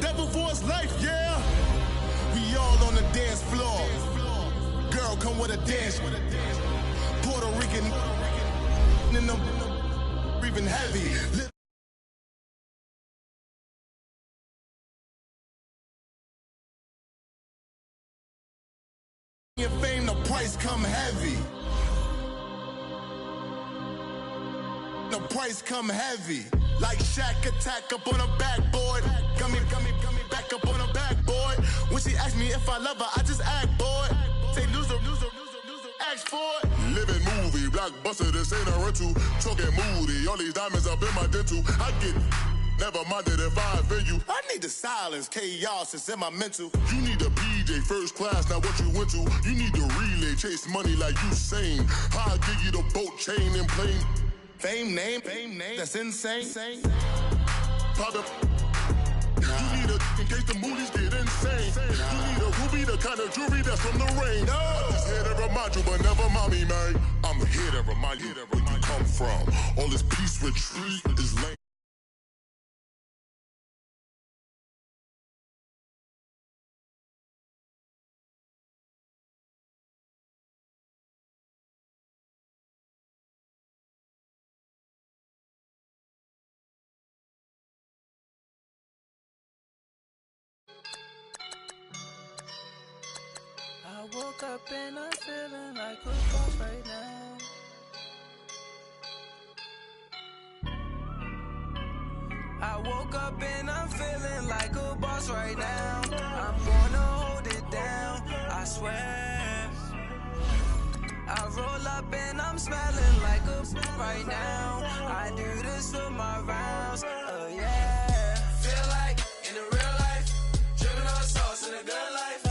devil for his life, yeah. We all on the dance floor. Girl, come with a dance. Puerto Rican in them breathing heavy. Your fame, the price come heavy. The price come heavy. Like Shaq attack up on a backboard. Got me back up on a backboard. When she asked me if I love her, I just act bored. Say loser, ask for it. Living movie, blockbuster, this ain't a rental. Talking moody, all these diamonds up in my dental. I get never minded if I offend you. I need the silence, chaos is in my mental. You need a PJ, first class, not what you went to. You need the relay, chase money like you sane. I'll give you the boat, chain, and plane. Fame name, that's insane. Pop up. You need a, in case the moodies get insane. You need a ruby, the kind of jewelry that's from the rain. I'm just here to remind you, but never mommy, man. I'm here to remind you where you come from. All this peace retreat is lame. I woke up and I'm feeling like a boss right now. I woke up and I'm feeling like a boss right now. I'm gonna hold it down, I swear. I roll up and I'm smelling like a right now. I do this for my rounds, yeah. Feel like in the real life, dripping on sauce in a good life.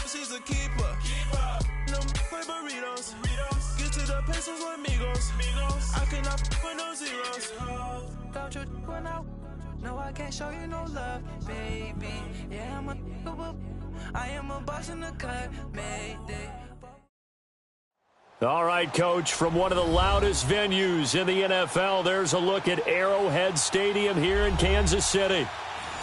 She's a keeper. No play burritos. Get to the pesos with amigos. I cannot with no zeros. Don't you run out? No, I can't show you no love, baby. Yeah, I am a boss in the cut, Mayday. All right, Coach, from one of the loudest venues in the NFL, there's a look at Arrowhead Stadium here in Kansas City.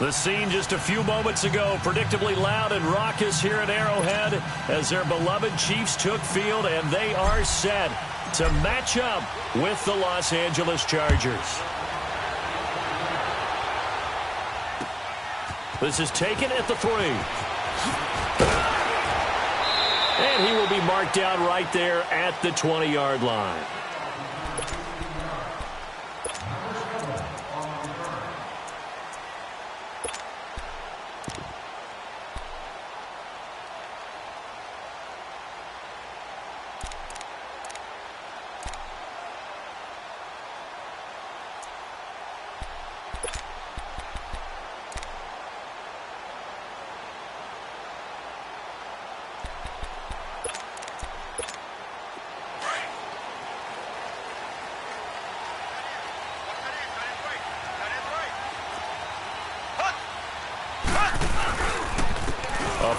The scene just a few moments ago, predictably loud and raucous here at Arrowhead as their beloved Chiefs took field, and they are set to match up with the Los Angeles Chargers. This is taken at the 3. And he will be marked down right there at the 20-yard line.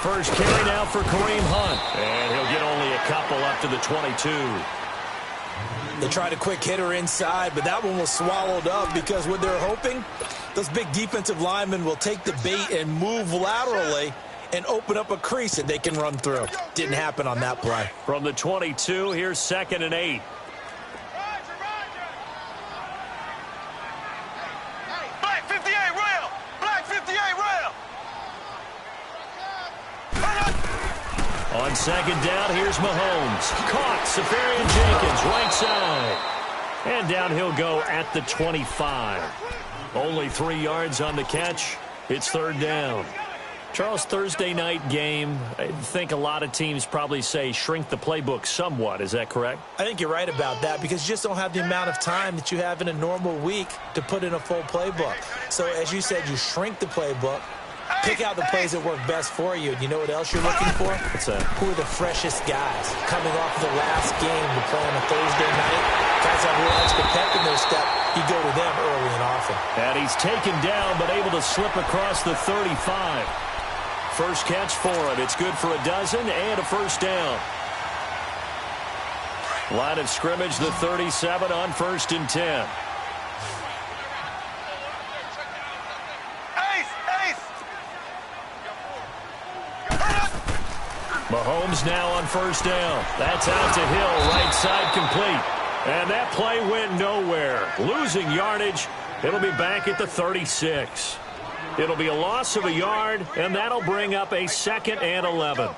First carry now for Kareem Hunt. And he'll get only a couple up to the 22. They tried a quick hitter inside, but that one was swallowed up because what they're hoping, those big defensive linemen will take the bait and move laterally and open up a crease that they can run through. Didn't happen on that play. From the 22, here's 2nd and 8. On 2nd down, here's Mahomes. Caught, Safarian Jenkins, right side. And down he'll go at the 25. Only 3 yards on the catch. It's 3rd down. Charles, Thursday night game, I think a lot of teams probably say shrink the playbook somewhat. Is that correct? I think you're right about that because you just don't have the amount of time that you have in a normal week to put in a full playbook. So as you said, you shrink the playbook. Pick out the plays that work best for you. And you know what else you're looking for? What's that? Who are the freshest guys coming off the last game to play on a Thursday night? Guys have a little extra pep in their step. You go to them early and often. And he's taken down, but able to slip across the 35. First catch for him. It's good for a dozen and a first down. Line of scrimmage, the 37 on 1st and 10. Mahomes now on 1st down. That's out to Hill, right side complete. And that play went nowhere. Losing yardage. It'll be back at the 36. It'll be a loss of a yard, and that'll bring up a 2nd and 11.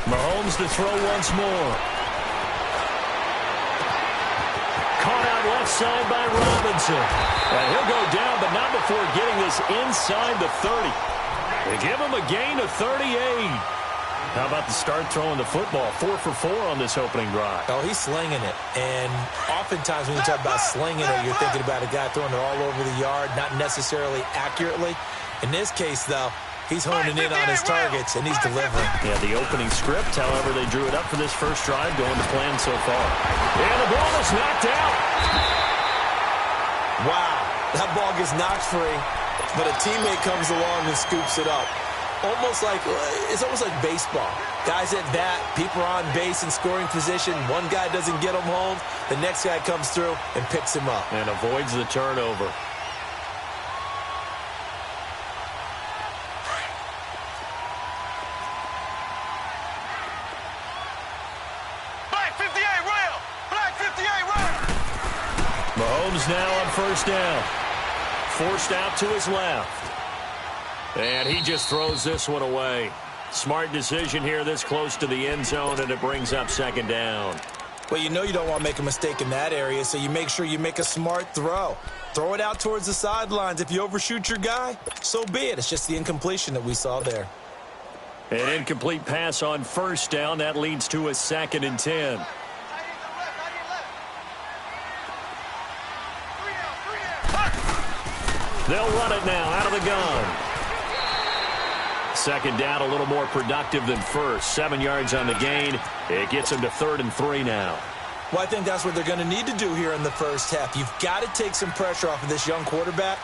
Mahomes to throw once more. Caught out left side by Robinson. And he'll go down, but not before getting this inside the 30. They give him a gain of 38. How about the start throwing the football? 4 for 4 on this opening drive. Oh, he's slinging it. And oftentimes when you talk about slinging it, you're thinking about a guy throwing it all over the yard, not necessarily accurately. In this case, though, he's honing in on his targets, and he's delivering. Yeah, the opening script, however, they drew it up for this first drive, going to plan so far. And the ball is knocked out. Wow, that ball gets knocked free, but a teammate comes along and scoops it up. It's almost like baseball. Guys at bat, people are on base in scoring position. One guy doesn't get him home. The next guy comes through and picks him up. And avoids the turnover. Mahomes now on 1st down. Forced out to his left. And he just throws this one away. Smart decision here this close to the end zone, and it brings up 2nd down. Well, you know you don't want to make a mistake in that area, so you make sure you make a smart throw. Throw it out towards the sidelines. If you overshoot your guy, so be it. It's just the incompletion that we saw there. An incomplete pass on 1st down. That leads to a 2nd and 10. They'll run it now out of the gun. 2nd down, a little more productive than first. 7 yards on the gain. It gets them to 3rd and 3 now. Well, I think that's what they're going to need to do here in the first half. You've got to take some pressure off of this young quarterback,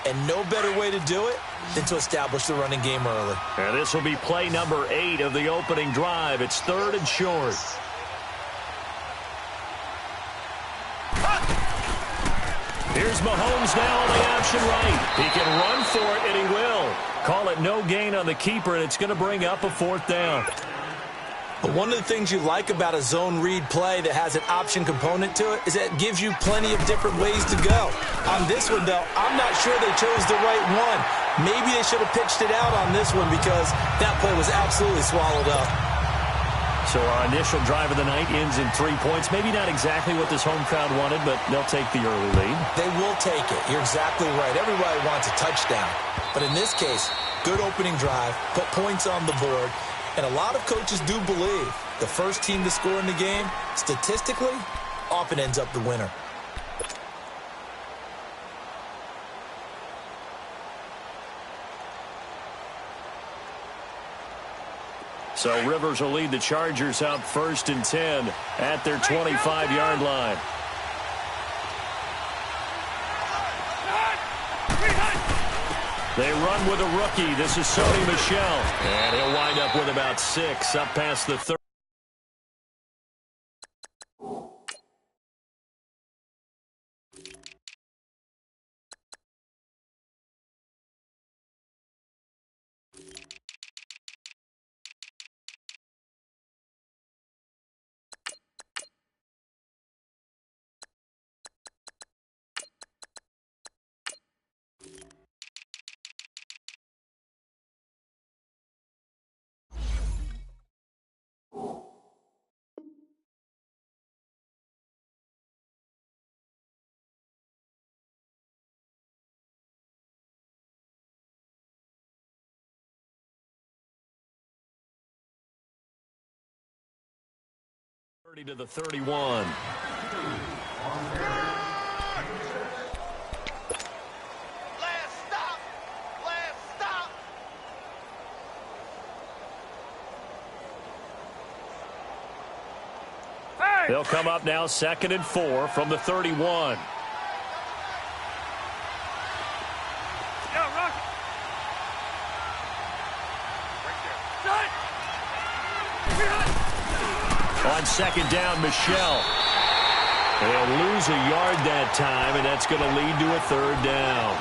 and no better way to do it than to establish the running game early. And this will be play number 8 of the opening drive. It's 3rd and short. Here's Mahomes now on the option right. He can run for it, and he will. Call it no gain on the keeper, and it's going to bring up a 4th down. But one of the things you like about a zone read play that has an option component to it is that it gives you plenty of different ways to go. On this one, though, I'm not sure they chose the right one. Maybe they should have pitched it out on this one because that play was absolutely swallowed up. So our initial drive of the night ends in 3 points. Maybe not exactly what this home crowd wanted, but they'll take the early lead. They will take it. You're exactly right. Everybody wants a touchdown. But in this case, good opening drive, put points on the board, and a lot of coaches do believe the first team to score in the game, statistically, often ends up the winner. So Rivers will lead the Chargers out 1st and 10 at their 25-yard line. They run with a rookie. This is Sony Michel. And he'll wind up with about 6 up past the 30. 30 to the 31. They'll come up now 2nd and 4 from the 31. On 2nd down, Michelle. They'll lose a yard that time, and that's going to lead to a 3rd down.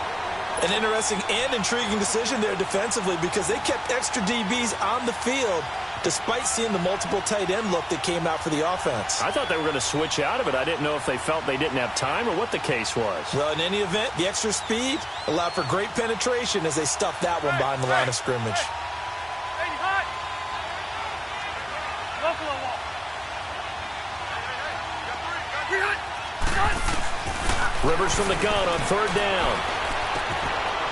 An interesting and intriguing decision there defensively because they kept extra DBs on the field despite seeing the multiple tight end look that came out for the offense. I thought they were going to switch out of it. I didn't know if they felt they didn't have time or what the case was. Well, in any event, the extra speed allowed for great penetration as they stuffed that one behind the line of scrimmage. Rivers from the gun on 3rd down.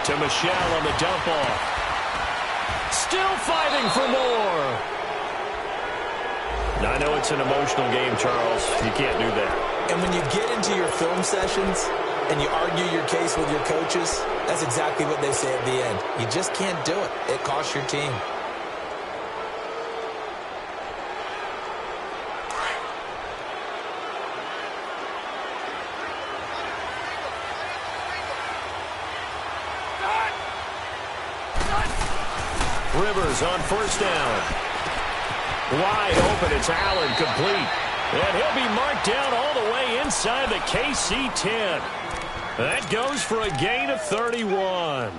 To Michelle on the dump off. Still fighting for more. Now, I know it's an emotional game, Charles. You can't do that. And when you get into your film sessions and you argue your case with your coaches, that's exactly what they say at the end. You just can't do it. It costs your team. Rivers on 1st down. Wide open, it's Allen, complete. And he'll be marked down all the way inside the KC 10. That goes for a gain of 31.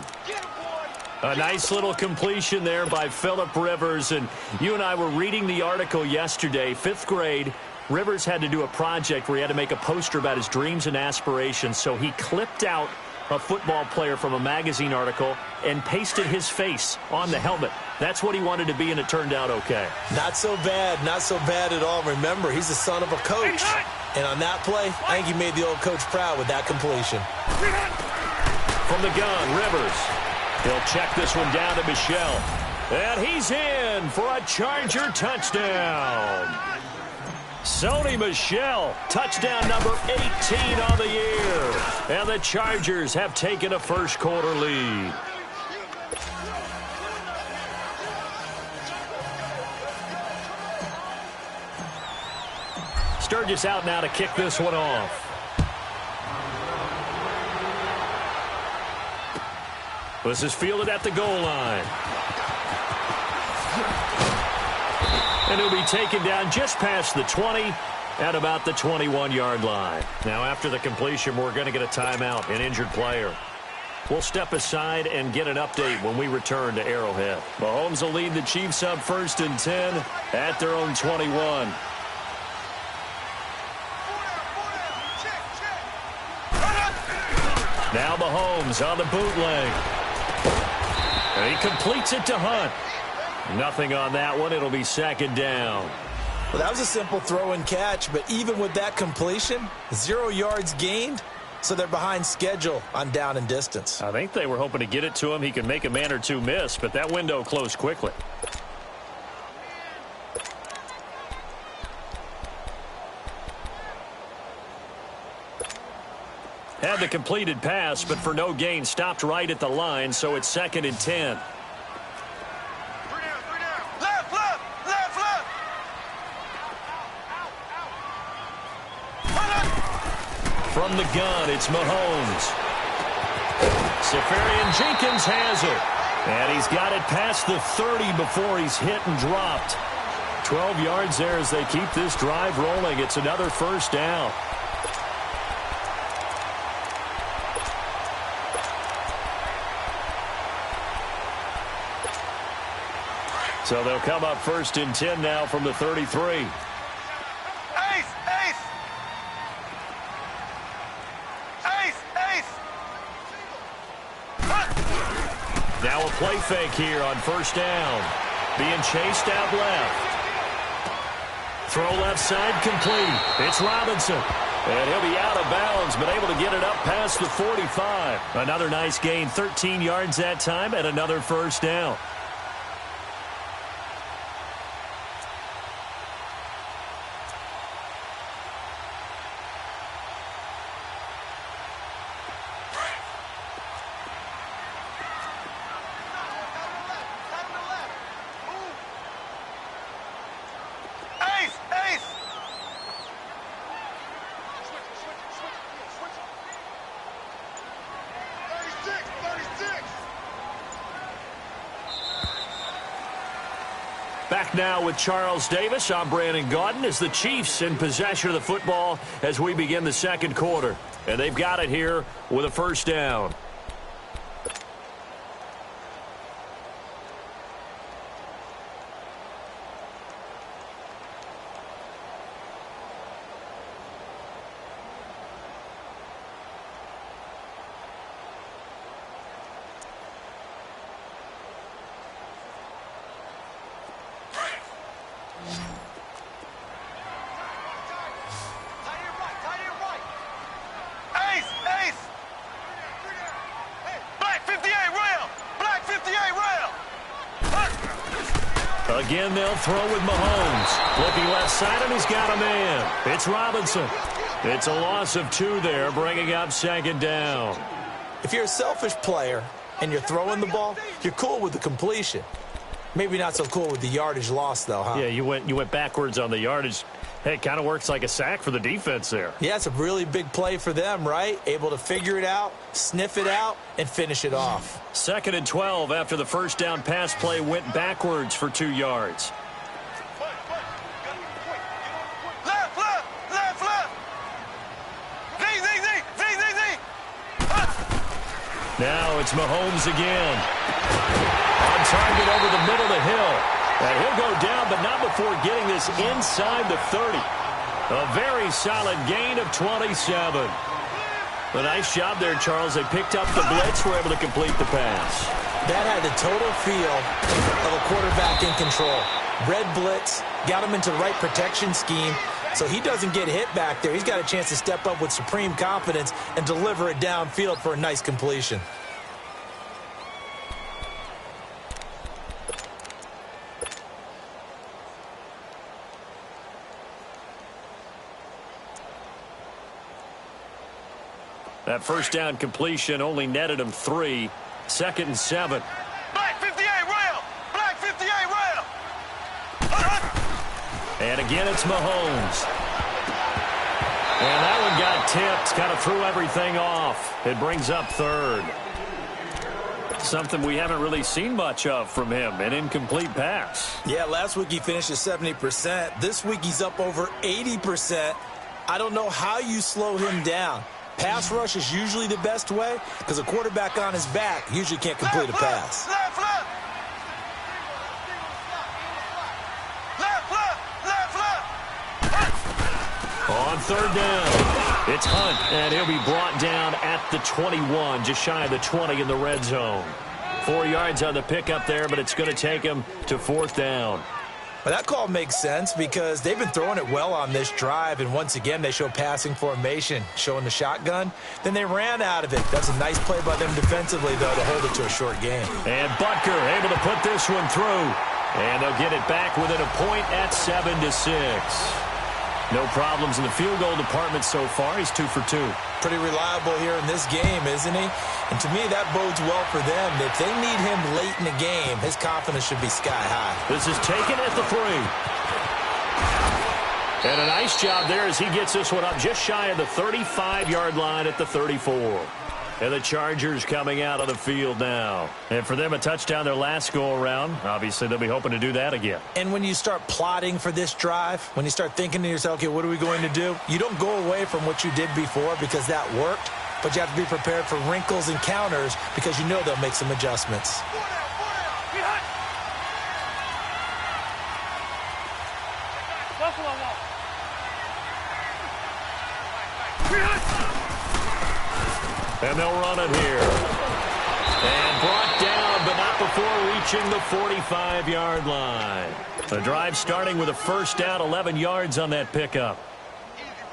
A nice little completion there by Phillip Rivers. And you and I were reading the article yesterday, 5th grade. Rivers had to do a project where he had to make a poster about his dreams and aspirations. So he clipped out a football player from a magazine article and pasted his face on the helmet. That's what he wanted to be, and it turned out okay. Not so bad at all. Remember, he's the son of a coach. And on that play, I think he made the old coach proud with that completion. From the gun, Rivers. He'll check this one down to Michelle. And he's in for a Charger touchdown. Sony Michel, touchdown number 18 on the year. And the Chargers have taken a first-quarter lead. Sturgis out now to kick this one off. This is fielded at the goal line. And he'll be taken down just past the 20 at about the 21-yard line. Now, after the completion, we're going to get a timeout, an injured player. We'll step aside and get an update when we return to Arrowhead. Mahomes will lead the Chiefs up 1st and 10 at their own 21. Now Mahomes on the bootleg. And he completes it to Hunt. Nothing on that one. It'll be 2nd down. Well, that was a simple throw and catch, but even with that completion, 0 yards gained, so they're behind schedule on down and distance. I think they were hoping to get it to him. He could make a man or two miss, but that window closed quickly. Had the completed pass, but for no gain, stopped right at the line, so it's 2nd and 10. From the gun, it's Mahomes. Safarian Jenkins has it. And he's got it past the 30 before he's hit and dropped. 12 yards there as they keep this drive rolling. It's another 1st down. So they'll come up 1st and 10 now from the 33. Now a play fake here on 1st down. Being chased out left. Throw left side complete. It's Robinson. And he'll be out of bounds, but able to get it up past the 45. Another nice gain, 13 yards that time, and another 1st down. back now with Charles Davis. I'm Brandon Gaudin as the Chiefs in possession of the football as we begin the second quarter. And they've got it here with a first down. Again, they'll throw with Mahomes. Looking left side, and he's got a man. It's Robinson. It's a loss of 2 there, bringing up second down. If you're a selfish player and you're throwing the ball, you're cool with the completion. Maybe not so cool with the yardage loss, though, huh? Yeah, you went backwards on the yardage. Hey, it kind of works like a sack for the defense there. Yeah, it's a really big play for them, right? Able to figure it out, sniff it out, and finish it off. 2nd and 12 after the first down pass play went backwards for 2 yards. Left. Now it's Mahomes again. On target over the middle of the hill. And he'll go down, but not before getting this inside the 30. A very solid gain of 27. A nice job there, Charles. They picked up the blitz, were able to complete the pass. That had the total feel of a quarterback in control. Red blitz, got him into the right protection scheme, so he doesn't get hit back there. He's got a chance to step up with supreme confidence and deliver it downfield for a nice completion. That first down completion only netted him 3. 2nd and 7. Black 58 rail. Black 58 rail. And again, it's Mahomes. And that one got tipped. Kind of threw everything off. It brings up 3rd. Something we haven't really seen much of from him, an incomplete pass. Yeah, last week he finished at 70%. This week he's up over 80%. I don't know how you slow him down. Pass rush is usually the best way because a quarterback on his back usually can't complete a pass. Left. On 3rd down, it's Hunt, and he'll be brought down at the 21, just shy of the 20 in the red zone. 4 yards on the pickup there, but it's going to take him to 4th down. Well, that call makes sense because they've been throwing it well on this drive, and once again they show passing formation, showing the shotgun. Then they ran out of it. That's a nice play by them defensively, though, to hold it to a short game. And Butker able to put this one through. And they'll get it back within a point at 7-6. No problems in the field goal department so far. He's 2 for 2. Pretty reliable here in this game, isn't he? And to me, that bodes well for them. If they need him late in the game, his confidence should be sky high. This is taken at the 3. And a nice job there as he gets this one up just shy of the 35-yard line at the 34. And the Chargers coming out of the field now. And for them, a touchdown their last go-around. Obviously, they'll be hoping to do that again. And when you start plotting for this drive, when you start thinking to yourself, okay, what are we going to do? You don't go away from what you did before because that worked, but you have to be prepared for wrinkles and counters because you know they'll make some adjustments. And they'll run it here. And brought down, but not before reaching the 45-yard line. The drive starting with a first down, 11 yards on that pickup.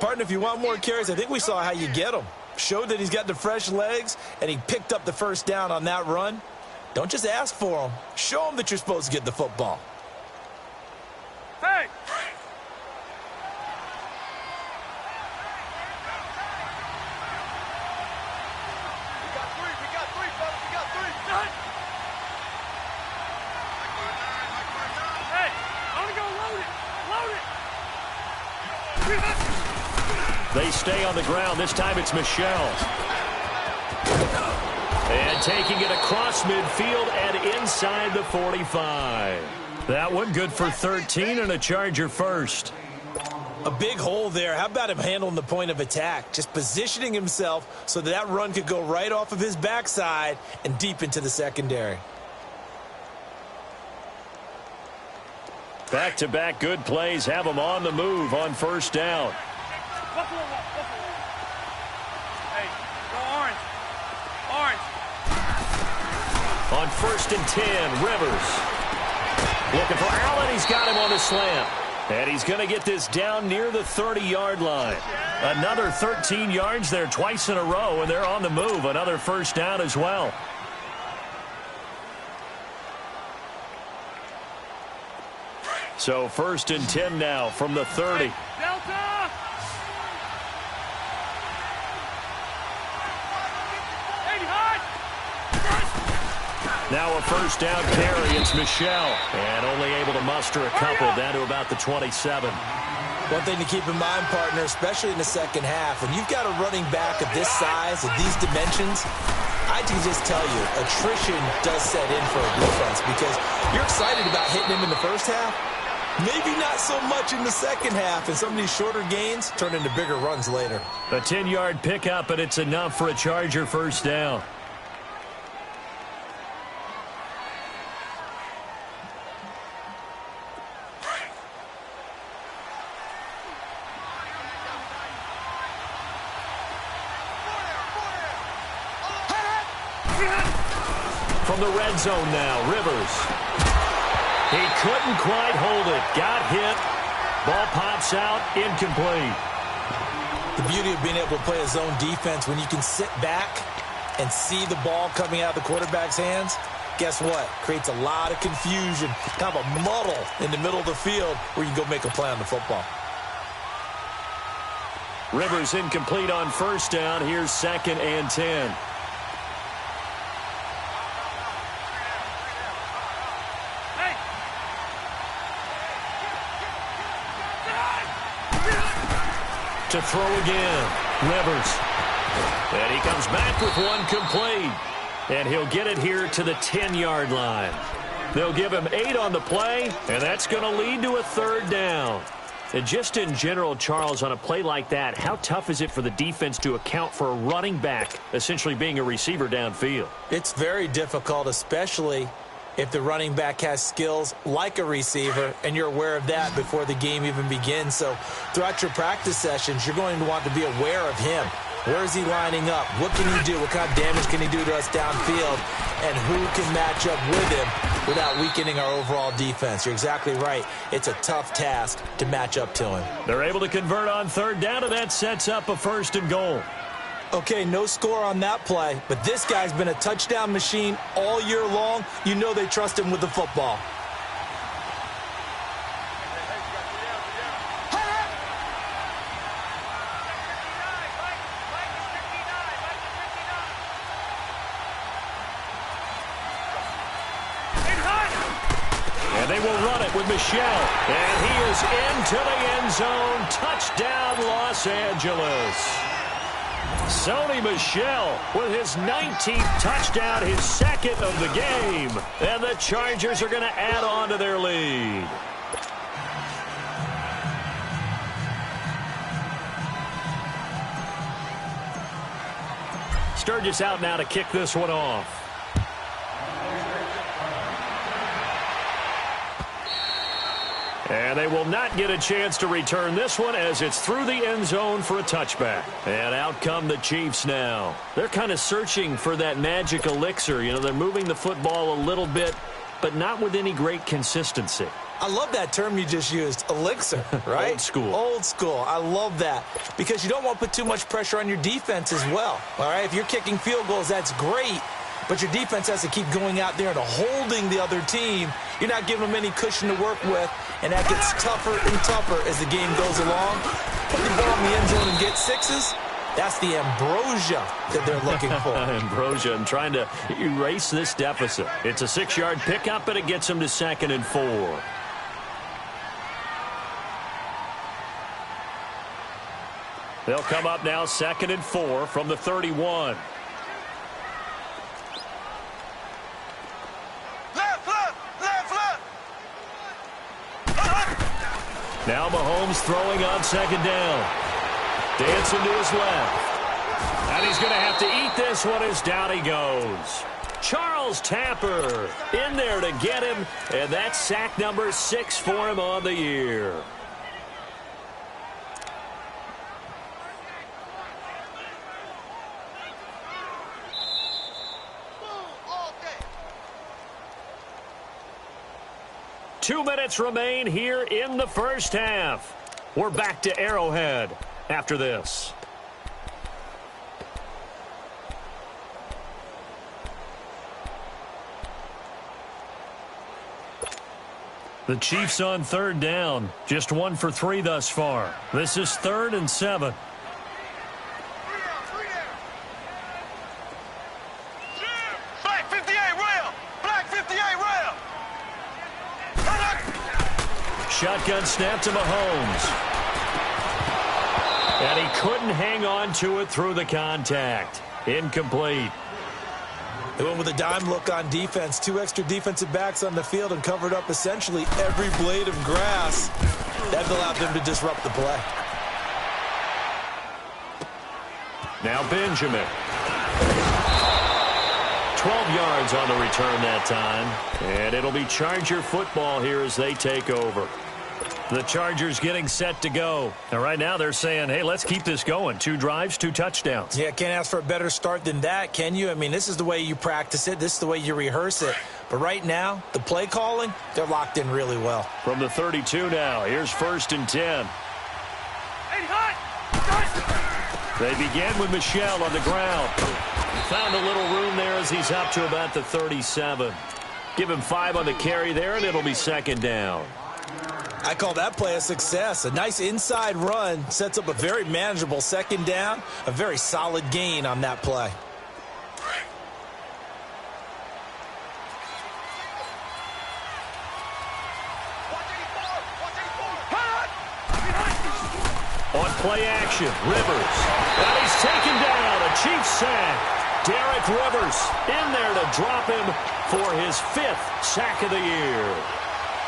Partner, if you want more carries, I think we saw how you get them. Showed that he's got the fresh legs, and he picked up the first down on that run. Don't just ask for them. Show them that you're supposed to get the football. Hey! They stay on the ground. This time it's Michelle. And taking it across midfield and inside the 45. That one good for 13 and a Charger first. A big hole there. How about him handling the point of attack? Just positioning himself so that run could go right off of his backside and deep into the secondary. Back-to-back good plays have him on the move on first down. Hey, go orange. Orange. On 1st and 10, Rivers. Looking for Allen. He's got him on the slant. And he's going to get this down near the 30-yard line. Another 13 yards there twice in a row, and they're on the move. Another first down as well. So 1st and 10 now from the 30. Delta! Now a first down carry. It's Michelle. And only able to muster a couple down to about the 27. One thing to keep in mind, partner, especially in the second half, when you've got a running back of this size, of these dimensions, I can just tell you, attrition does set in for a defense because you're excited about hitting him in the first half. Maybe not so much in the second half, and some of these shorter gains turn into bigger runs later. A 10-yard pickup, and it's enough for a Charger first down. From the red zone now, Rivers. He couldn't quite hold it. Got hit. Ball pops out. Incomplete. The beauty of being able to play a zone defense when you can sit back and see the ball coming out of the quarterback's hands, guess what? Creates a lot of confusion, kind of a muddle in the middle of the field where you can go make a play on the football. Rivers incomplete on first down. Here's 2nd and 10. To throw again, Rivers. And he comes back with one complete. And he'll get it here to the 10-yard line. They'll give him 8 on the play, and that's going to lead to a 3rd down. And just in general, Charles, on a play like that, how tough is it for the defense to account for a running back essentially being a receiver downfield? It's very difficult, especially if the running back has skills like a receiver, and you're aware of that before the game even begins. So throughout your practice sessions, you're going to want to be aware of him. Where is he lining up? What can he do? What kind of damage can he do to us downfield? And who can match up with him without weakening our overall defense? You're exactly right. It's a tough task to match up to him. They're able to convert on 3rd down, and that sets up a 1st and goal. Okay, no score on that play, but this guy's been a touchdown machine all year long. You know they trust him with the football. And they will run it with Michelle. And he is into the end zone. Touchdown, Los Angeles. Sony Michel with his 19th touchdown, his 2nd of the game. And the Chargers are going to add on to their lead. Sturgis out now to kick this one off. And they will not get a chance to return this one as it's through the end zone for a touchback. And out come the Chiefs now. They're kind of searching for that magic elixir. You know, they're moving the football a little bit, but not with any great consistency. I love that term you just used, elixir, right? Old school. Old school. I love that because you don't want to put too much pressure on your defense as well, all right? If you're kicking field goals, that's great, but your defense has to keep going out there and holding the other team. You're not giving them any cushion to work with, and that gets tougher and tougher as the game goes along. Put the ball in the end zone and get 6s. That's the ambrosia that they're looking for. Ambrosia and trying to erase this deficit. It's a 6-yard pickup, and it gets them to 2nd and 4. They'll come up now 2nd and 4 from the 31. Now Mahomes throwing on second down. Dancing to his left. And he's going to have to eat this one as down he goes. Charles Tapper in there to get him, and that's sack number 6 for him on the year. Two minutes remain here in the first half. We're back to Arrowhead after this. The Chiefs on third down. Just 1 for 3 thus far. This is 3rd and 7. Black 58 rail! Black 58 rail! Shotgun snap to Mahomes. And he couldn't hang on to it through the contact. Incomplete. They went with a dime look on defense. 2 extra defensive backs on the field and covered up essentially every blade of grass. That allowed them to disrupt the play. Now Benjamin. 12 yards on the return that time. And it'll be Charger football here as they take over. The Chargers getting set to go. And right now they're saying, hey, let's keep this going. 2 drives, 2 touchdowns. Yeah, can't ask for a better start than that, can you? I mean, this is the way you practice it. This is the way you rehearse it. But right now, the play calling, they're locked in really well. From the 32 now, here's 1st and 10. They begin with Michel on the ground. Found a little room there as he's up to about the 37. Give him 5 on the carry there, and it'll be 2nd down. I call that play a success. A nice inside run sets up a very manageable 2nd down. A very solid gain on that play. On play action, Rivers. And he's taken down. A Chiefs sack. Derek Rivers in there to drop him for his 5th sack of the year.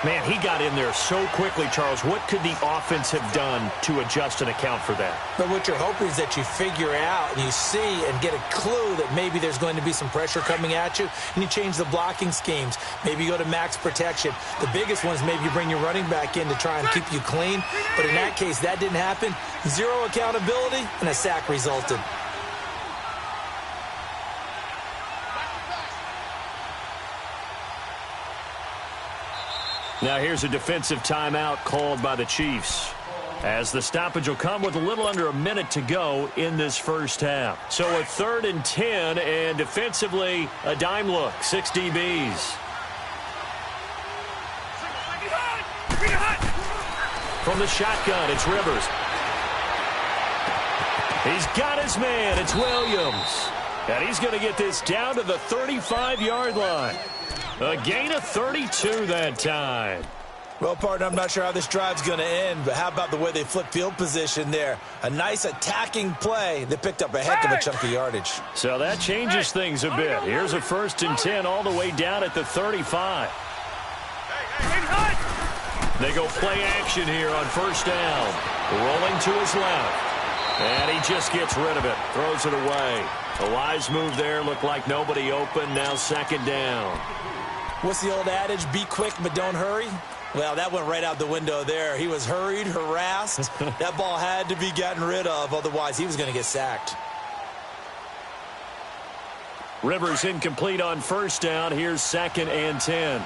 Man, he got in there so quickly, Charles. What could the offense have done to adjust and account for that? But what you're hoping is that you figure out and you see and get a clue that maybe there's going to be some pressure coming at you, and you change the blocking schemes. Maybe you go to max protection. The biggest one is maybe you bring your running back in to try and keep you clean. But in that case, that didn't happen. 0 accountability, and a sack resulted. Now here's a defensive timeout called by the Chiefs, as the stoppage will come with a little under a minute to go in this first half. So a 3rd and 10, and defensively a dime look, 6 DBs. From the shotgun, it's Rivers. He's got his man, it's Williams. And he's going to get this down to the 35-yard line. A gain of 32 that time. Well, partner, I'm not sure how this drive's going to end, but how about the way they flip field position there? A nice attacking play that picked up a heck of a chunk of yardage. So that changes things a bit. Here's a 1st and 10 all the way down at the 35. They go play action here on 1st down. Rolling to his left. And he just gets rid of it. Throws it away. A wise move there. Looked like nobody open. Now 2nd down. What's the old adage? Be quick, but don't hurry. Well, that went right out the window there. He was hurried, harassed. That ball had to be gotten rid of. Otherwise, he was going to get sacked. Rivers incomplete on 1st down. Here's 2nd and 10.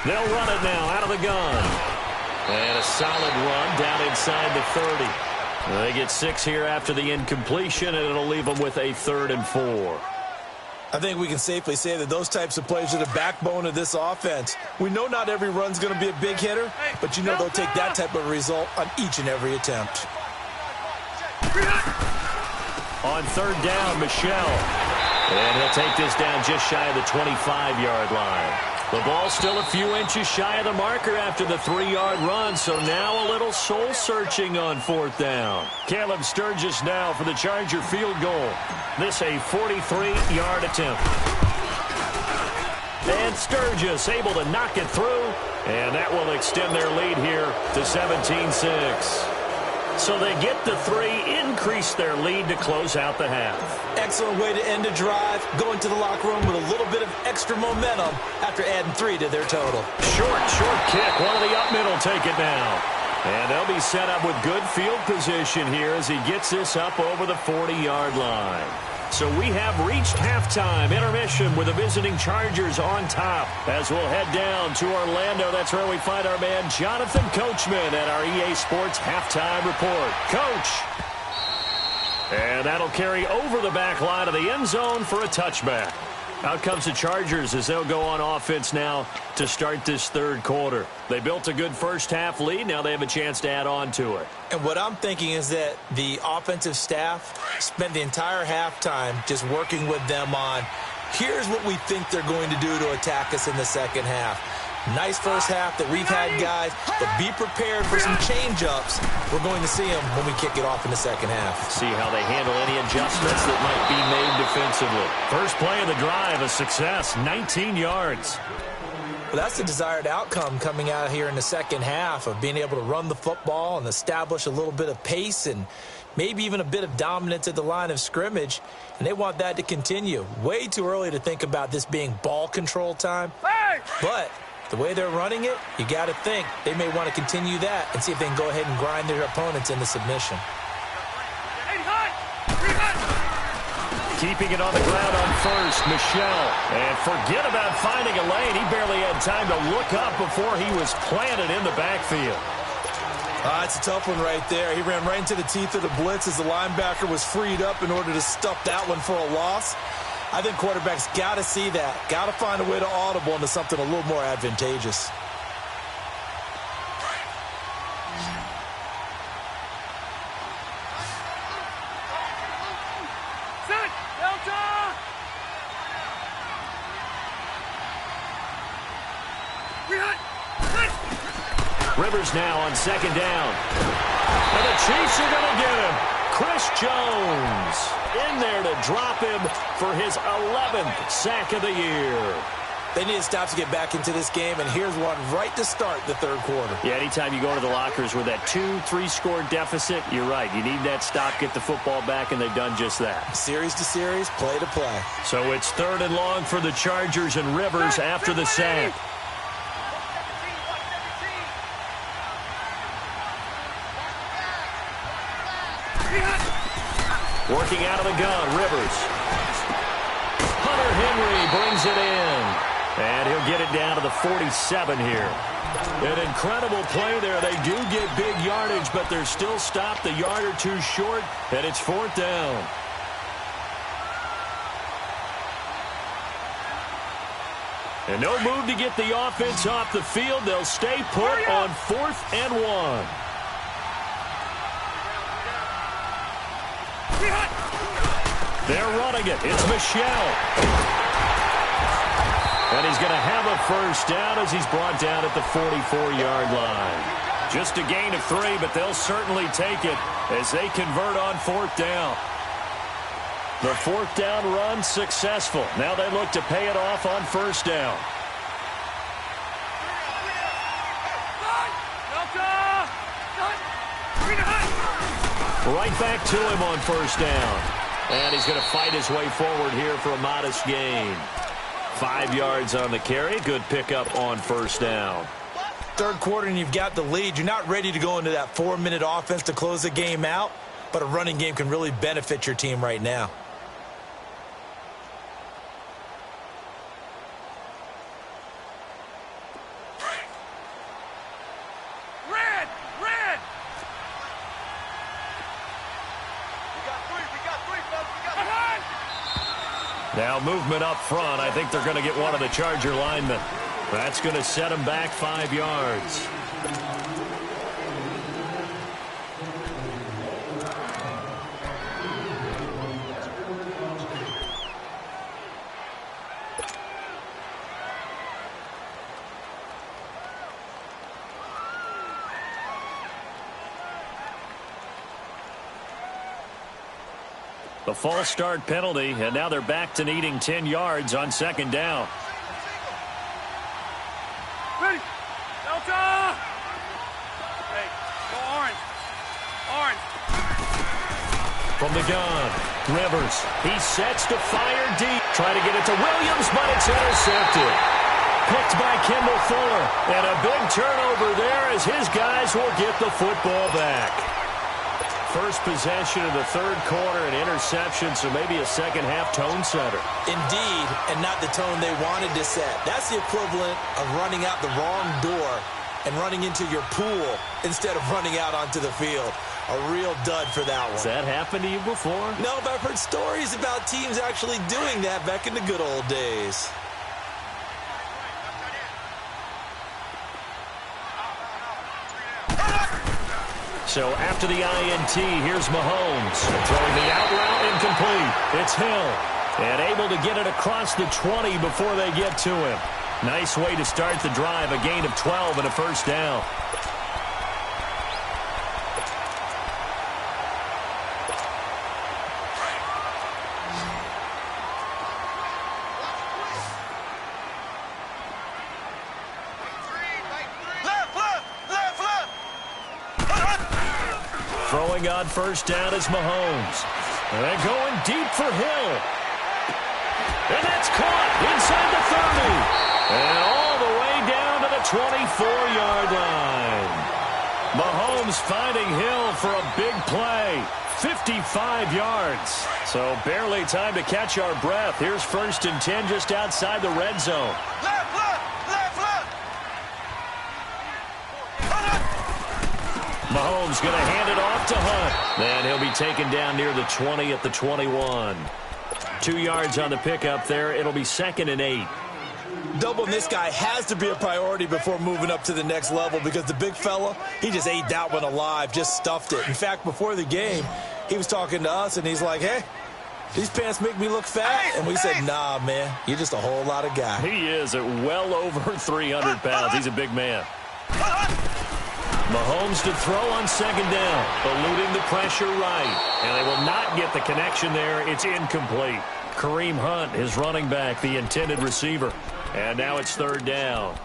They'll run it now out of the gun. And a solid run down inside the 30. They get 6 here after the incompletion, and it'll leave them with a 3rd and 4. I think we can safely say that those types of plays are the backbone of this offense. We know not every run's going to be a big hitter, but you know they'll take that type of result on each and every attempt. On 3rd down, Michel. And he'll take this down just shy of the 25-yard line. The ball still a few inches shy of the marker after the 3-yard run, so now a little soul-searching on 4th down. Caleb Sturgis now for the Charger field goal. This a 43-yard attempt. Sturgis able to knock it through, and that will extend their lead here to 17-6. So they get the 3, increase their lead to close out the half. Excellent way to end a drive, going to the locker room with a little bit of extra momentum after adding 3 to their total. Short kick. One of the up middle take it now. And they'll be set up with good field position here as he gets this up over the 40-yard line. So we have reached halftime intermission with the visiting Chargers on top. As we'll head down to Orlando, that's where we find our man Jonathan Coachman at our EA Sports Halftime Report. Coach. And that'll carry over the back line of the end zone for a touchback. Out comes the Chargers as they'll go on offense now to start this third quarter. They built a good first half lead. Now they have a chance to add on to it. And what I'm thinking is that the offensive staff spent the entire halftime just working with them on, here's what we think they're going to do to attack us in the second half. Nice first half that we've had, guys, but be prepared for some change-ups. We're going to see them when we kick it off in the second half. See how they handle any adjustments that might be made defensively. First play of the drive, a success, 19 yards. Well, that's the desired outcome coming out here in the second half of being able to run the football and establish a little bit of pace and maybe even a bit of dominance at the line of scrimmage, and they want that to continue. Way too early to think about this being ball control time, but the way they're running it, you got to think they may want to continue that and see if they can go ahead and grind their opponents into submission. Keeping it on the ground on first, Michelle. And forget about finding a lane. He barely had time to look up before he was planted in the backfield. It's a tough one right there. He ran right into the teeth of the blitz as the linebacker was freed up in order to stuff that one for a loss. I think quarterbacks got to see that. Got to find a way to audible into something a little more advantageous. Set! Delta! Rivers now on second down. And the Chiefs are going to get him. Chris Jones in there to drop him for his 11th sack of the year. They need to stop to get back into this game, and here's one right to start the third quarter. Yeah, anytime you go into the lockers with that 2-3 score deficit, you're right. You need that stop, get the football back, and they've done just that. Series to series, play to play. So it's third and long for the Chargers and Rivers after the sack. Working out of the gun, Rivers. Hunter Henry brings it in. And he'll get it down to the 47 here. An incredible play there. They do get big yardage, but they're still stopped a yard or two short, and it's fourth down. And no move to get the offense off the field. They'll stay put on 4th and 1. They're running it. It's Michelle. And he's going to have a first down as he's brought down at the 44-yard line. Just a gain of 3, but they'll certainly take it as they convert on 4th down. The 4th down run successful. Now they look to pay it off on 1st down. Right back to him on 1st down. And he's going to fight his way forward here for a modest gain. 5 yards on the carry. Good pickup on 1st down. Third quarter and you've got the lead. You're not ready to go into that 4-minute offense to close the game out, but a running game can really benefit your team right now. Now movement up front. I think they're going to get one of the Charger linemen. That's going to set them back 5 yards. The false start penalty, and now they're back to needing 10 yards on 2nd down. Ready. Delta. Hey, go orange. Orange. From the gun, Rivers. He sets to fire deep. Try to get it to Williams, but it's intercepted. Picked by Kendall Fuller. And a big turnover there as his guys will get the football back. First possession of the third quarter, an interception, so maybe a second-half tone setter. Indeed, and not the tone they wanted to set. That's the equivalent of running out the wrong door and running into your pool instead of running out onto the field. A real dud for that one. Has that happened to you before? No, but I've heard stories about teams actually doing that back in the good old days. So after the INT, here's Mahomes. Throwing the out route incomplete. It's Hill. And able to get it across the 20 before they get to him. Nice way to start the drive. A gain of 12 and a first down. Throwing on first down is Mahomes. And they're going deep for Hill. And that's caught inside the 30. And all the way down to the 24-yard line. Mahomes finding Hill for a big play. 55 yards. So barely time to catch our breath. Here's 1st and 10 just outside the red zone. Mahomes going to hand it off to Hunt. And he'll be taken down near the 20 at the 21. 2 yards on the pickup there. It'll be 2nd and 8. Doubling this guy has to be a priority before moving up to the next level because the big fella, he just ate that one alive, just stuffed it. In fact, before the game, he was talking to us, and he's like, hey, these pants make me look fat. And we said, nah, man, you're just a whole lot of guy. He is at well over 300 pounds. He's a big man. Mahomes to throw on 2nd down, eluding the pressure right. And they will not get the connection there. It's incomplete. Kareem Hunt, his running back, the intended receiver. And now it's 3rd down.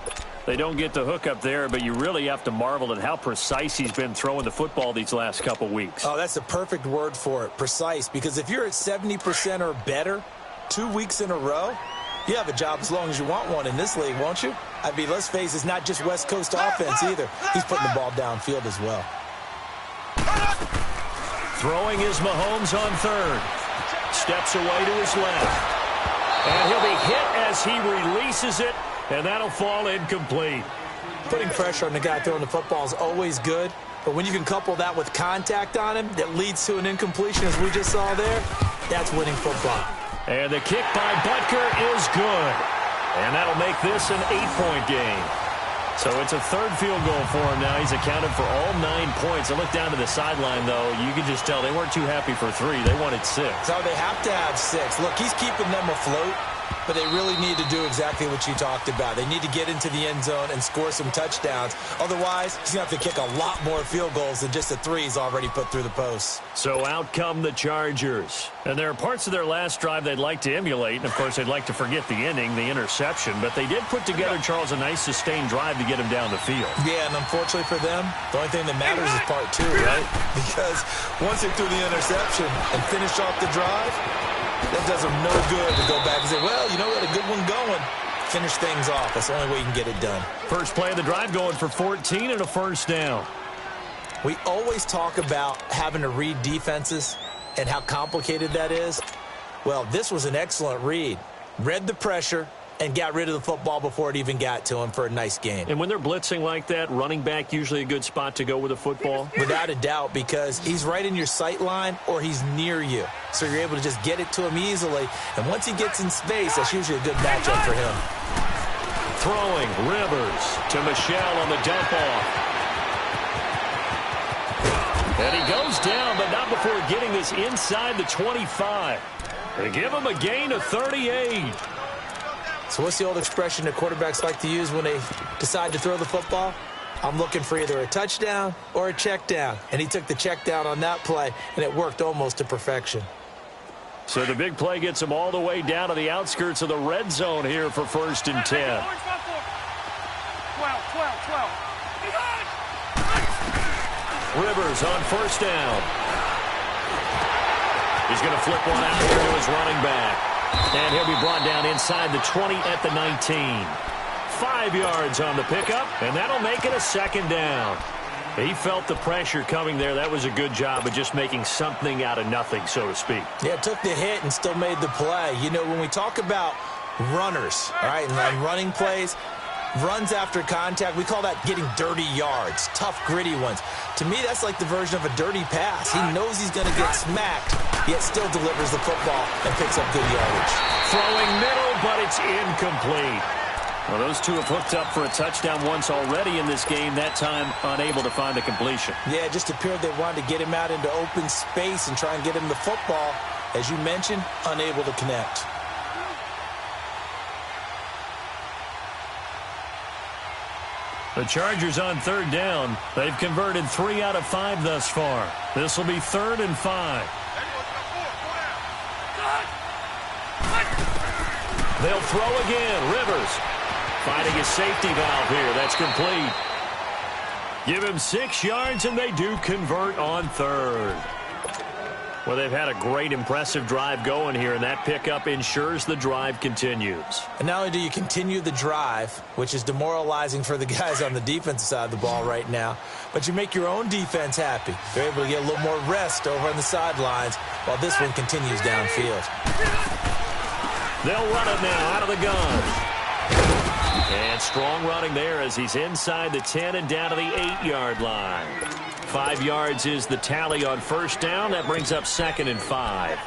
They don't get the hook up there, but you really have to marvel at how precise he's been throwing the football these last couple weeks. Oh, that's the perfect word for it, precise. Because if you're at 70% or better 2 weeks in a row, you have a job as long as you want one in this league, won't you? I mean, let's face it, it's not just West Coast offense either. He's putting the ball downfield as well. Throwing is Mahomes on 3rd. Steps away to his left. And he'll be hit as he releases it, and that'll fall incomplete. Putting pressure on the guy throwing the football is always good, but when you can couple that with contact on him that leads to an incompletion, as we just saw there, that's winning football. And the kick by Butker is good. And that'll make this an 8-point game. So it's a 3rd field goal for him now. He's accounted for all 9 points. I look down to the sideline, though. You can just tell they weren't too happy for 3. They wanted 6. So they have to have 6. Look, he's keeping them afloat, but they really need to do exactly what you talked about. They need to get into the end zone and score some touchdowns. Otherwise, he's going to have to kick a lot more field goals than just the 3 he's already put through the posts. So out come the Chargers. And there are parts of their last drive they'd like to emulate. And, of course, they'd like to forget the inning, the interception. But they did put together, Charles, a nice sustained drive to get him down the field. Yeah, and unfortunately for them, the only thing that matters is part 2, right? Because once they threw the interception and finished off the drive, that does them no good to go back and say, well, you know, we had a good one going. Finish things off. That's the only way you can get it done. First play of the drive going for 14 and a first down. We always talk about having to read defenses and how complicated that is. Well, this was an excellent read. Read the pressure and got rid of the football before it even got to him for a nice gain. And when they're blitzing like that, running back usually a good spot to go with a football? Without a doubt, because he's right in your sight line or he's near you. So you're able to just get it to him easily. And once he gets in space, that's usually a good matchup for him. Throwing, Rivers to Michelle on the dump off. And he goes down, but not before getting this inside the 25. They give him a gain of 38. So what's the old expression that quarterbacks like to use when they decide to throw the football? I'm looking for either a touchdown or a check down. And he took the check down on that play, and it worked almost to perfection. So the big play gets him all the way down to the outskirts of the red zone here for 1st and 10. Rivers on first down. He's going to flip one out here to his running back. And he'll be brought down inside the 20 at the 19. 5 yards on the pickup, and that'll make it a second down. He felt the pressure coming there. That was a good job of just making something out of nothing, so to speak. Yeah, took the hit and still made the play. You know, when we talk about runners, all right, and running plays, runs after contact, we call that getting dirty yards, tough, gritty ones. To me, that's like the version of a dirty pass. He knows he's going to get smacked, yet still delivers the football and picks up good yardage. Throwing middle, but it's incomplete. Well, those two have hooked up for a touchdown once already in this game, that time unable to find the completion. Yeah, it just appeared they wanted to get him out into open space and try and get him the football. As you mentioned, unable to connect. The Chargers on third down. They've converted 3 out of 5 thus far. This will be 3rd and 5. They'll throw again. Rivers finding a safety valve here. That's complete. Give him 6 yards, and they do convert on 3rd. Well, they've had a great, impressive drive going here, and that pickup ensures the drive continues. And not only do you continue the drive, which is demoralizing for the guys on the defensive side of the ball right now, but you make your own defense happy. They're able to get a little more rest over on the sidelines while this one continues downfield. They'll run it now out of the gun. And strong running there as he's inside the 10 and down to the 8-yard line. 5 yards is the tally on first down. That brings up 2nd and 5.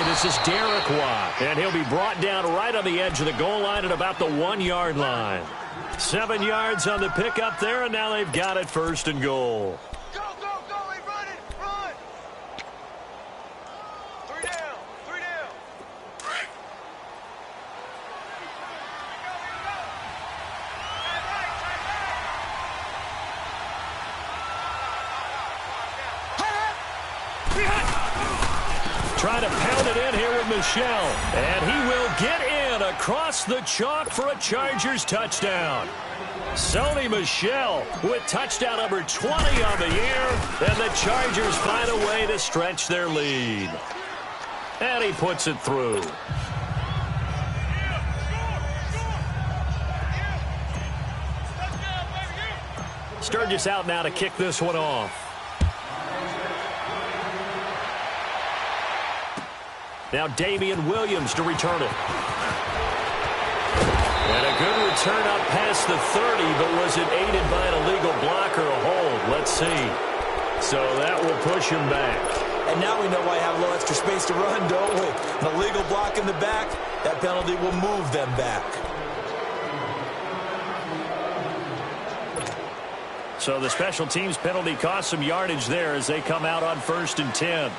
This is Derek Watt, and he'll be brought down right on the edge of the goal line at about the 1-yard line. 7 yards on the pickup there, and now they've got it 1st and goal. Go, go, go, hey, run it, run. 3 down, 3 down. Trying to pound it in here with Michel. And he will get in across the chalk for a Chargers touchdown. Sony Michel with touchdown number 20 on the year. And the Chargers find a way to stretch their lead. And he puts it through. Sturgis out now to kick this one off. Now Damian Williams to return it. And a good return up past the 30, but was it aided by an illegal block or a hold? Let's see. So that will push him back. And now we know why I have a little extra space to run, don't we? An illegal block in the back, that penalty will move them back. So the special teams penalty cost some yardage there as they come out on 1st and 10.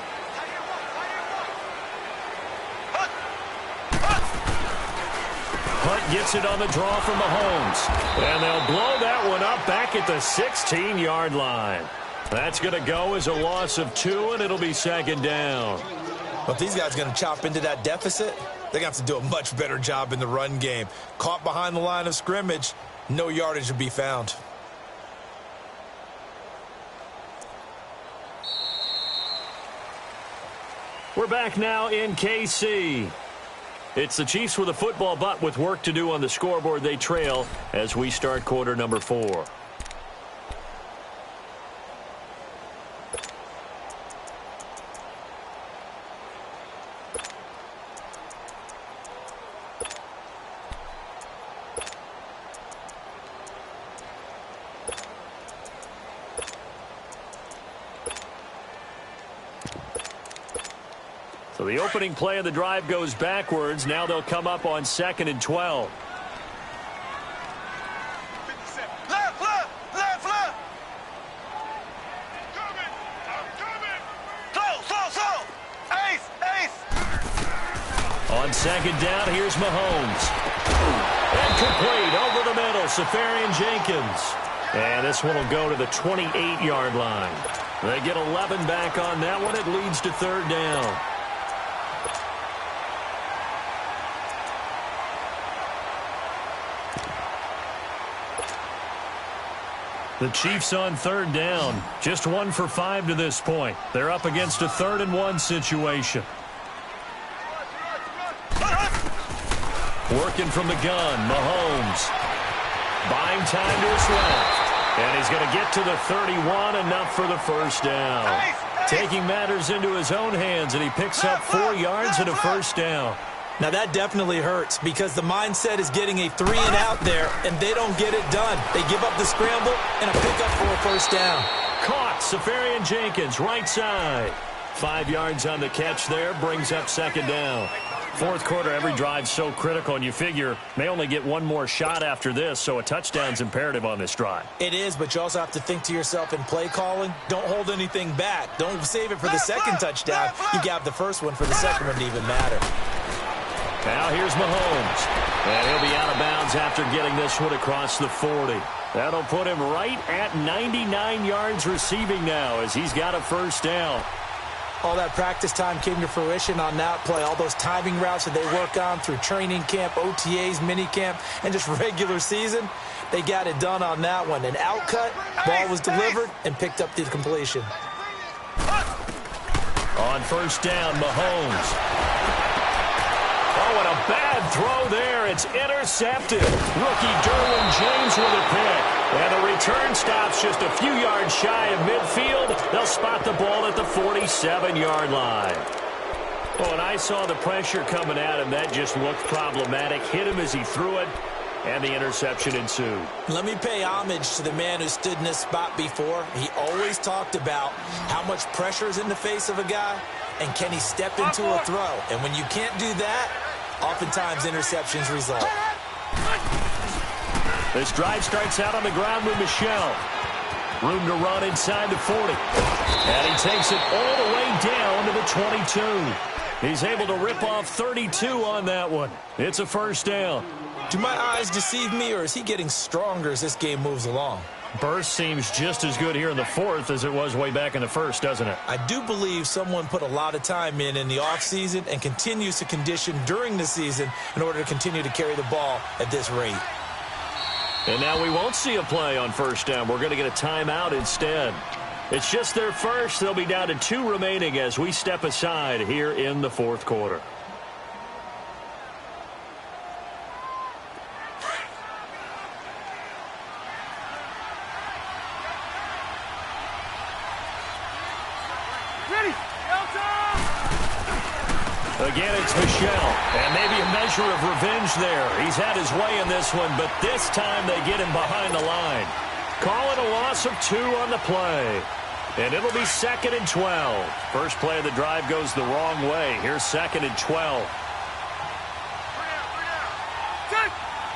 Hunt gets it on the draw from Mahomes. And they'll blow that one up back at the 16-yard line. That's going to go as a loss of 2, and it'll be 2nd down. Well, if these guys are going to chop into that deficit, they're going to have to do a much better job in the run game. Caught behind the line of scrimmage, no yardage to be found. We're back now in KC. It's the Chiefs with a football, but with work to do on the scoreboard. They trail as we start quarter number 4. So the opening play of the drive goes backwards. Now they'll come up on 2nd and 12. Left, left, left, left. Coming, I'm coming. Slow, slow, slow. Hey, On second down, here's Mahomes. Incomplete over the middle, Safarian Jenkins. And this one will go to the 28-yard line. They get 11 back on that one. It leads to third down. The Chiefs on third down. Just 1 for 5 to this point. They're up against a 3rd and 1 situation. Working from the gun, Mahomes. Buying time to his left. And he's going to get to the 31, enough for the first down. Taking matters into his own hands, and he picks up 4 yards and a first down. Now that definitely hurts because the mindset is getting a 3-and-out there, and they don't get it done. They give up the scramble and a pickup for a first down. Caught, Safarian Jenkins, right side. 5 yards on the catch there, brings up second down. Fourth quarter, every drive's so critical, and you figure may only get one more shot after this, so a touchdown's imperative on this drive. It is, but you also have to think to yourself in play calling, don't hold anything back. Don't save it for the second touchdown. You got the first one for the second one to even matter. Now here's Mahomes, and he'll be out of bounds after getting this one across the 40. That'll put him right at 99 yards receiving now as he's got a first down. All that practice time came to fruition on that play. All those timing routes that they work on through training camp, OTAs, minicamp, and just regular season, they got it done on that one. An outcut, ball was delivered, and picked up the completion. On first down, Mahomes. Oh, and a bad throw there. It's intercepted. Rookie Derwin James with a pick. And the return stops just a few yards shy of midfield. They'll spot the ball at the 47-yard line. Oh, and I saw the pressure coming at him. That just looked problematic. Hit him as he threw it, and the interception ensued. Let me pay homage to the man who stood in this spot before. He always talked about how much pressure is in the face of a guy, and can he step into a throw. And when you can't do that, oftentimes interceptions result. This drive starts out on the ground with Michel. Room to run inside the 40. And he takes it all the way down to the 22. He's able to rip off 32 on that one. It's a first down. Do my eyes deceive me, or is he getting stronger as this game moves along? Burst seems just as good here in the fourth as it was way back in the first, doesn't it? I do believe someone put a lot of time in the offseason and continues to condition during the season in order to continue to carry the ball at this rate. And now we won't see a play on first down. We're going to get a timeout instead. It's just their first. They'll be down to 2 remaining as we step aside here in the fourth quarter. Again, it's Michel, and maybe a measure of revenge there. He's had his way in this one, but this time they get him behind the line. Call it a loss of 2 on the play, and it'll be 2nd and 12. First play of the drive goes the wrong way. Here's 2nd and 12.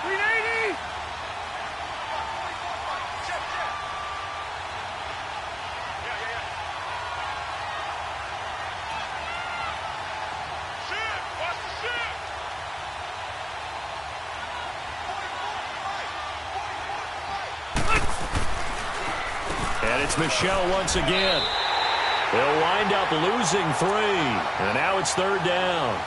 380! And it's Michel once again. They'll wind up losing 3. And now it's third down.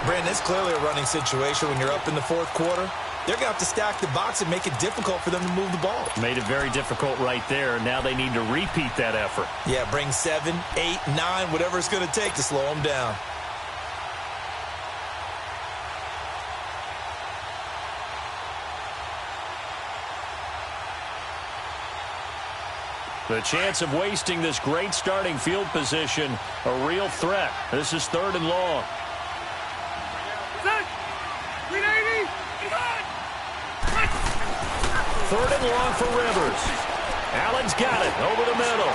Brandon, it's clearly a running situation when you're up in the fourth quarter. They're going to have to stack the box and make it difficult for them to move the ball. Made it very difficult right there. Now they need to repeat that effort. Yeah, bring 7, 8, 9, whatever it's going to take to slow them down. The chance of wasting this great starting field position, a real threat. This is 3rd and long. 380! 3rd and long for Rivers. Allen's got it over the middle.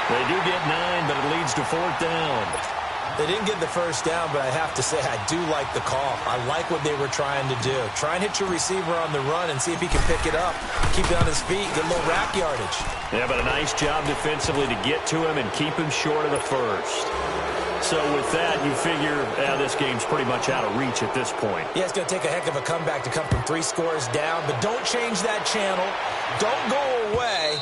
They do get 9, but it leads to 4th down. They didn't get the first down, but I have to say I do like the call. I like what they were trying to do. Try and hit your receiver on the run and see if he can pick it up. Keep it on his feet, get a little rack yardage. Yeah, but a nice job defensively to get to him and keep him short of the first. So with that, you figure this game's pretty much out of reach at this point. Yeah, it's going to take a heck of a comeback to come from 3 scores down, but don't change that channel. Don't go away.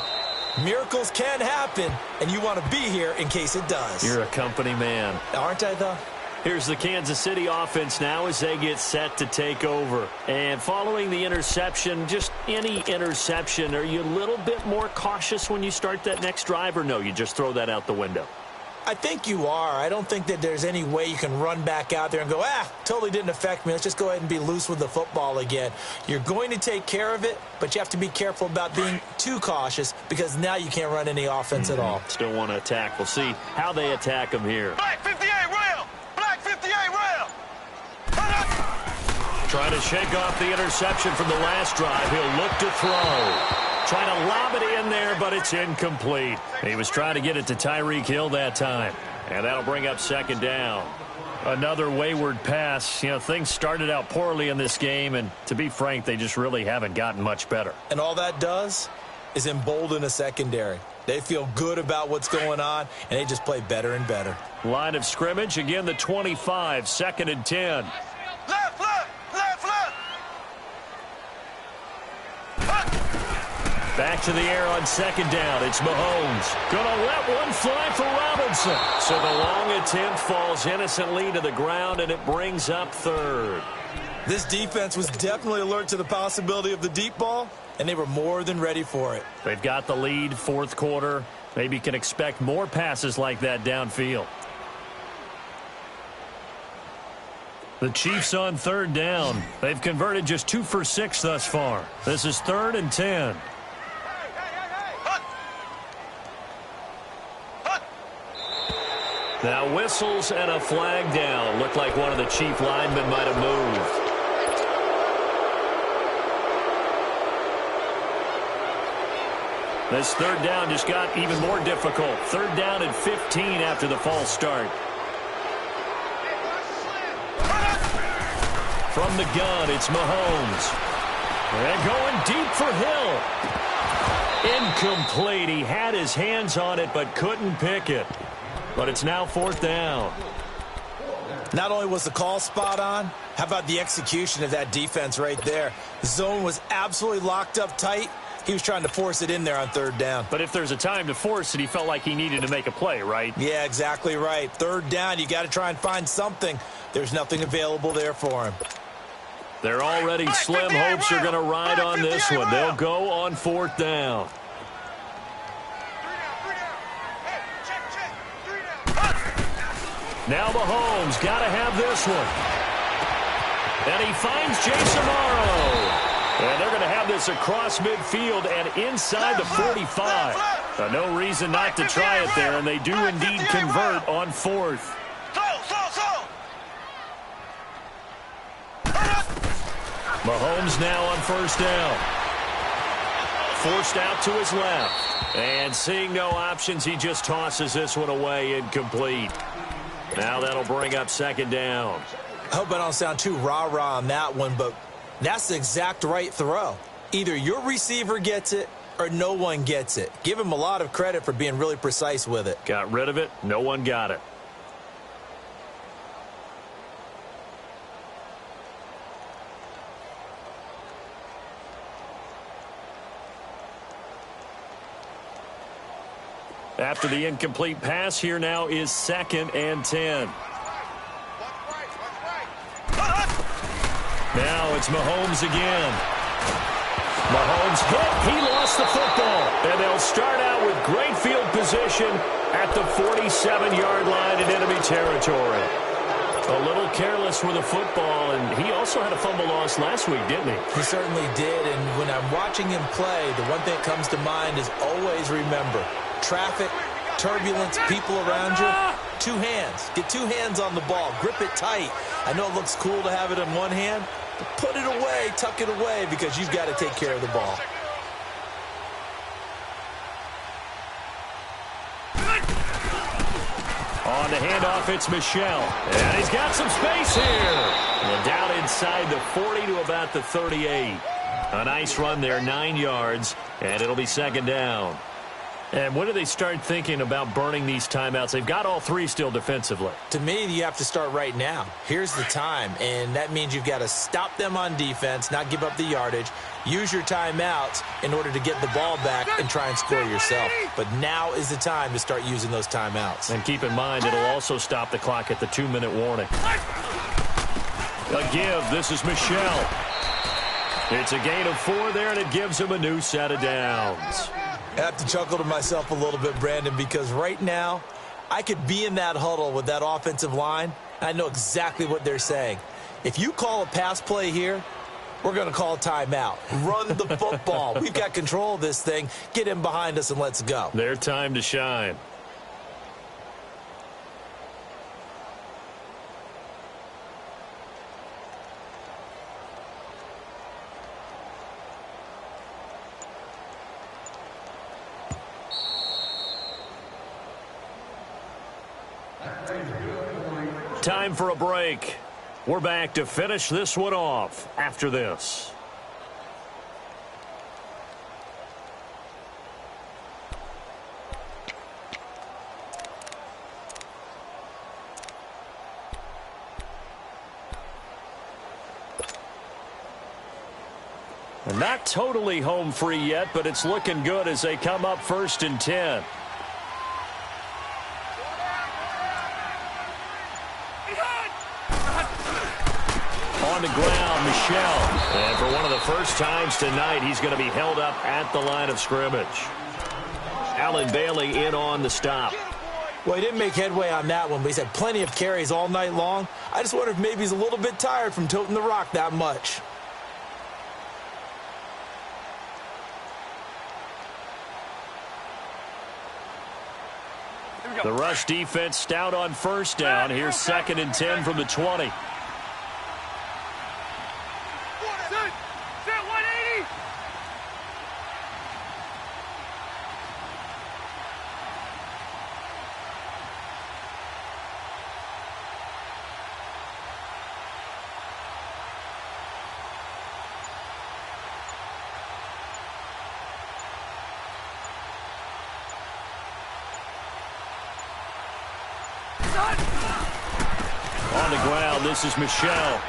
Miracles can happen, and you want to be here in case it does. You're a company man. Aren't I, though? Here's the Kansas City offense now as they get set to take over. And following the interception, just any interception, are you a little bit more cautious when you start that next drive, or no, you just throw that out the window? I think you are. I don't think that there's any way you can run back out there and go, totally didn't affect me. Let's just go ahead and be loose with the football again. You're going to take care of it, but you have to be careful about being too cautious because now you can't run any offense at all. Still want to attack. We'll see how they attack them here. Black 58 rail! Black 58 rail! Trying to shake off the interception from the last drive. He'll look to throw. Trying to lob it in there, but it's incomplete. He was trying to get it to Tyreek Hill that time. And that'll bring up second down. Another wayward pass. You know, things started out poorly in this game, and to be frank, they just really haven't gotten much better. And all that does is embolden a secondary. They feel good about what's going on, and they just play better and better. Line of scrimmage, again the 25, 2nd and 10. Left, left, left, left! Back to the air on second down. It's Mahomes. Gonna let one fly for Robinson. So the long attempt falls innocently to the ground, and it brings up 3rd. This defense was definitely alert to the possibility of the deep ball, and they were more than ready for it. They've got the lead, 4th quarter. Maybe can expect more passes like that downfield. The Chiefs on 3rd down. They've converted just 2 for 6 thus far. This is 3rd and 10. Now whistles and a flag down. Looked like one of the Chief linemen might have moved. This 3rd down just got even more difficult. 3rd down and 15 after the false start. From the gun, it's Mahomes. And going deep for Hill. Incomplete. He had his hands on it but couldn't pick it. But it's now 4th down. Not only was the call spot on, how about the execution of that defense right there? The zone was absolutely locked up tight. He was trying to force it in there on 3rd down. But if there's a time to force it, he felt like he needed to make a play, right? Yeah, exactly right. 3rd down, you got to try and find something. There's nothing available there for him. They're already slim hopes are going to ride on this one. They'll go on 4th down. Now Mahomes got to have this one. And he finds Jason Morrow. And they're going to have this across midfield and inside the 45. No reason not to try it there, and they do indeed convert on 4th. Mahomes now on 1st down. Forced out to his left. And seeing no options, he just tosses this one away, incomplete. Now that'll bring up 2nd down. I hope I don't sound too rah-rah on that one, but that's the exact right throw. Either your receiver gets it or no one gets it. Give him a lot of credit for being really precise with it. Got rid of it. No one got it. After the incomplete pass, here now is 2nd and 10. Now it's Mahomes again. Mahomes hit. He lost the football. And they'll start out with great field position at the 47-yard line in enemy territory. A little careless with the football, and he also had a fumble loss last week, didn't he? He certainly did, and when I'm watching him play, the one thing that comes to mind is always remember, traffic, turbulence, people around you, 2 hands. Get 2 hands on the ball. Grip it tight. I know it looks cool to have it in one hand, but put it away, tuck it away, because you've got to take care of the ball. On the handoff, it's Michel. And he's got some space here. And down inside the 40 to about the 38. A nice run there, 9 yards, and it'll be 2nd down. And when do they start thinking about burning these timeouts? They've got all three still defensively. To me, you have to start right now. Here's the time, and that means you've got to stop them on defense, not give up the yardage, use your timeouts in order to get the ball back and try and score yourself. But now is the time to start using those timeouts. And keep in mind, it'll also stop the clock at the 2-minute warning. A give. This is Michelle. It's a gain of 4 there, and it gives him a new set of downs. I have to chuckle to myself a little bit, Brandon, because right now I could be in that huddle with that offensive line, and I know exactly what they're saying. If you call a pass play here, we're going to call a timeout. Run the football. We've got control of this thing. Get in behind us and let's go. Their time to shine. Time for a break. We're back to finish this one off after this. And not totally home free yet, but it's looking good as they come up 1st and 10. On the ground, Michelle. And for one of the first times tonight, he's going to be held up at the line of scrimmage. Allen Bailey in on the stop. Well, he didn't make headway on that one, but he's had plenty of carries all night long. I just wonder if maybe he's a little bit tired from toting the rock that much. The rush defense stout on 1st down. Here's 2nd and 10 from the 20. On the ground, this is Michelle.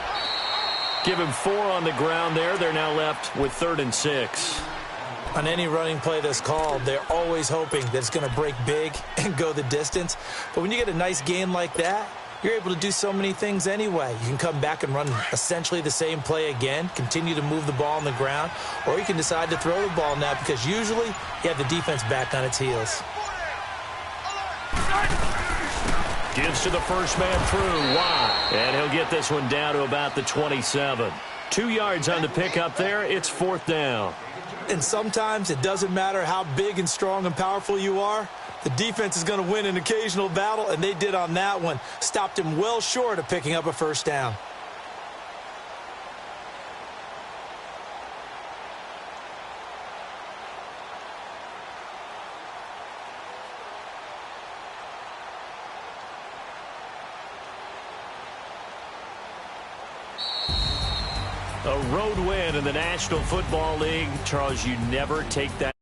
Give him 4 on the ground there. They're now left with 3rd and 6. On any running play that's called, they're always hoping that it's going to break big and go the distance. But when you get a nice gain like that, you're able to do so many things anyway. You can come back and run essentially the same play again, continue to move the ball on the ground, or you can decide to throw the ball now because usually you have the defense back on its heels. Gives to the first man through, Watt. And he'll get this one down to about the 27. 2 yards on the pickup there. It's 4th down. And sometimes it doesn't matter how big and strong and powerful you are. The defense is going to win an occasional battle, and they did on that one. Stopped him well short of picking up a 1st down. A road win in the National Football League. Charles, you never take that.